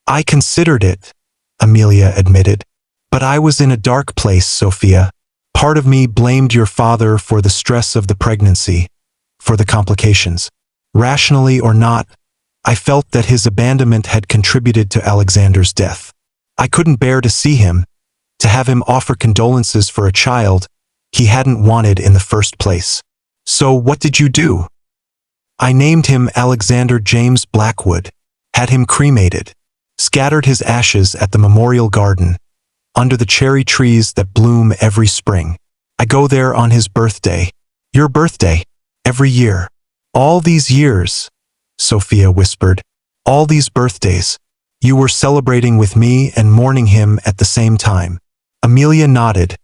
I considered it, Amelia admitted. But I was in a dark place, Sophia. Part of me blamed your father for the stress of the pregnancy, for the complications. Rationally or not, I felt that his abandonment had contributed to Alexander's death. I couldn't bear to see him, to have him offer condolences for a child he hadn't wanted in the first place. So what did you do? I named him Alexander James Blackwood, had him cremated, scattered his ashes at the memorial garden, under the cherry trees that bloom every spring. I go there on his birthday. Your birthday, every year. All these years, Sophia whispered. All these birthdays. You were celebrating with me and mourning him at the same time. Amelia nodded,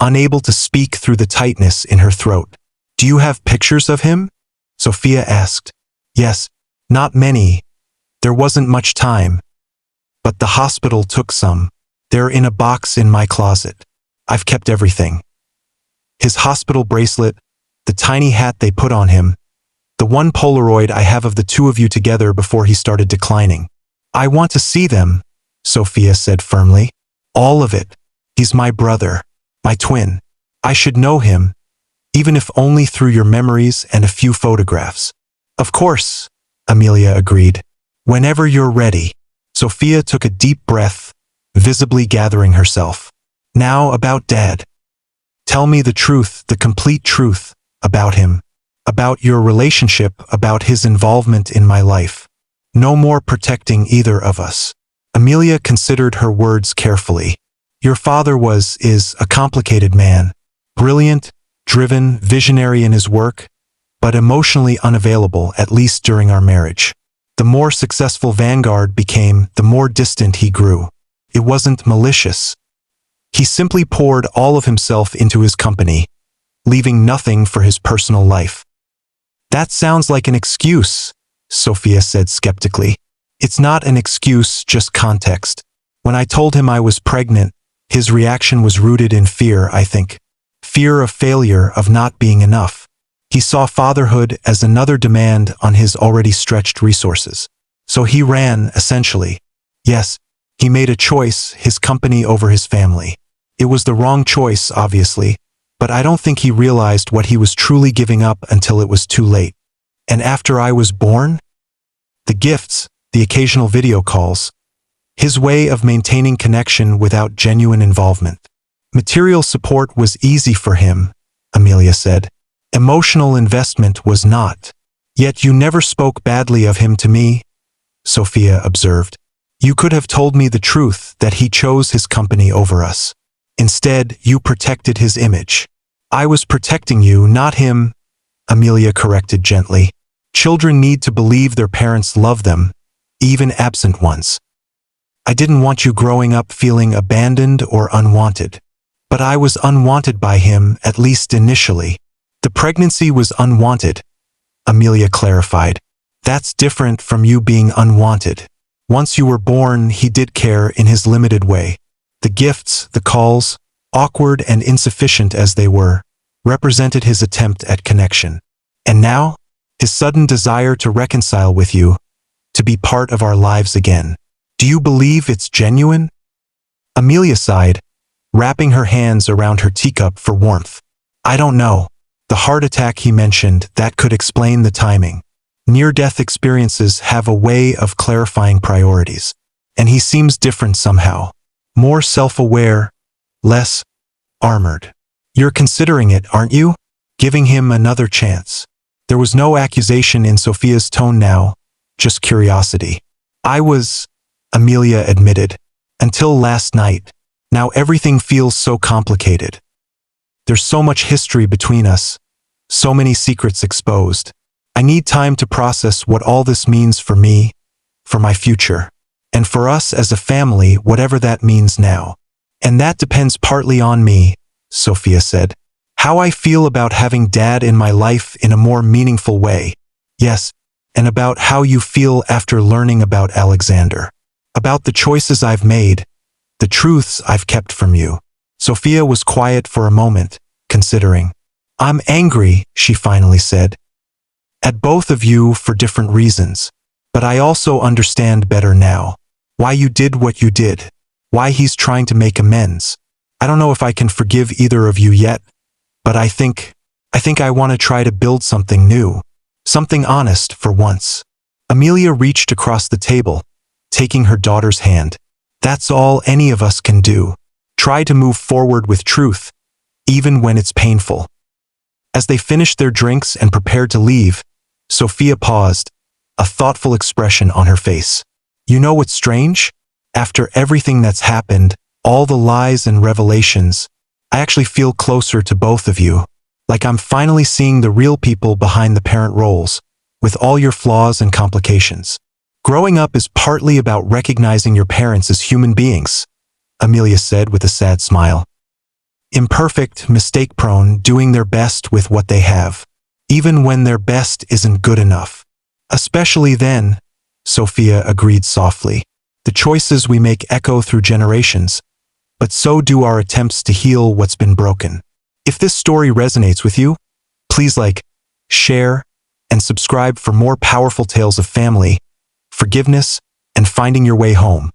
unable to speak through the tightness in her throat. Do you have pictures of him? Sophia asked. Yes, not many. There wasn't much time. But the hospital took some. They're in a box in my closet. I've kept everything. His hospital bracelet, the tiny hat they put on him, the one Polaroid I have of the two of you together before he started declining. I want to see them, Sophia said firmly. All of it. He's my brother, my twin. I should know him, even if only through your memories and a few photographs. Of course, Amelia agreed. Whenever you're ready. Sophia took a deep breath, visibly gathering herself. Now about Dad. Tell me the truth, the complete truth, about him. About your relationship, about his involvement in my life. No more protecting either of us. Amelia considered her words carefully. Your father is a complicated man. Brilliant, driven, visionary in his work, but emotionally unavailable, at least during our marriage. The more successful Vanguard became, the more distant he grew. It wasn't malicious. He simply poured all of himself into his company, leaving nothing for his personal life. That sounds like an excuse, Sophia said skeptically. It's not an excuse, just context. When I told him I was pregnant, his reaction was rooted in fear, I think. Fear of failure, of not being enough. He saw fatherhood as another demand on his already stretched resources. So he ran, essentially. Yes, he made a choice, his company over his family. It was the wrong choice, obviously, but I don't think he realized what he was truly giving up until it was too late. And after I was born? The gifts, the occasional video calls. His way of maintaining connection without genuine involvement. Material support was easy for him, Amelia said. Emotional investment was not. Yet you never spoke badly of him to me, Sophia observed. You could have told me the truth, that he chose his company over us. Instead, you protected his image. I was protecting you, not him, Amelia corrected gently. Children need to believe their parents love them, even absent ones. I didn't want you growing up feeling abandoned or unwanted. But I was unwanted by him, at least initially. The pregnancy was unwanted, Amelia clarified. That's different from you being unwanted. Once you were born, he did care in his limited way. The gifts, the calls, awkward and insufficient as they were, represented his attempt at connection. And now, his sudden desire to reconcile with you, to be part of our lives again. Do you believe it's genuine? Amelia sighed, wrapping her hands around her teacup for warmth. I don't know. The heart attack he mentioned, that could explain the timing. Near-death experiences have a way of clarifying priorities. And he seems different somehow. More self-aware, less armored. You're considering it, aren't you? Giving him another chance. There was no accusation in Sophia's tone now, just curiosity. I was, Amelia admitted, until last night. Now everything feels so complicated. There's so much history between us, so many secrets exposed. I need time to process what all this means for me, for my future, and for us as a family, whatever that means now. And that depends partly on me, Sophia said. How I feel about having Dad in my life in a more meaningful way. Yes, and about how you feel after learning about Alexander. About the choices I've made, the truths I've kept from you. Sophia was quiet for a moment, considering. I'm angry, she finally said. At both of you for different reasons. But I also understand better now. Why you did what you did. Why he's trying to make amends. I don't know if I can forgive either of you yet, but I think I want to try to build something new. Something honest for once. Amelia reached across the table, taking her daughter's hand. That's all any of us can do. Try to move forward with truth, even when it's painful. As they finished their drinks and prepared to leave, Sophia paused, a thoughtful expression on her face. You know what's strange? After everything that's happened, all the lies and revelations, I actually feel closer to both of you. Like I'm finally seeing the real people behind the parent roles, with all your flaws and complications. Growing up is partly about recognizing your parents as human beings, Amelia said with a sad smile. Imperfect, mistake-prone, doing their best with what they have, even when their best isn't good enough. Especially then, Sophia agreed softly. The choices we make echo through generations, but so do our attempts to heal what's been broken. If this story resonates with you, please like, share, and subscribe for more powerful tales of family, forgiveness, and finding your way home.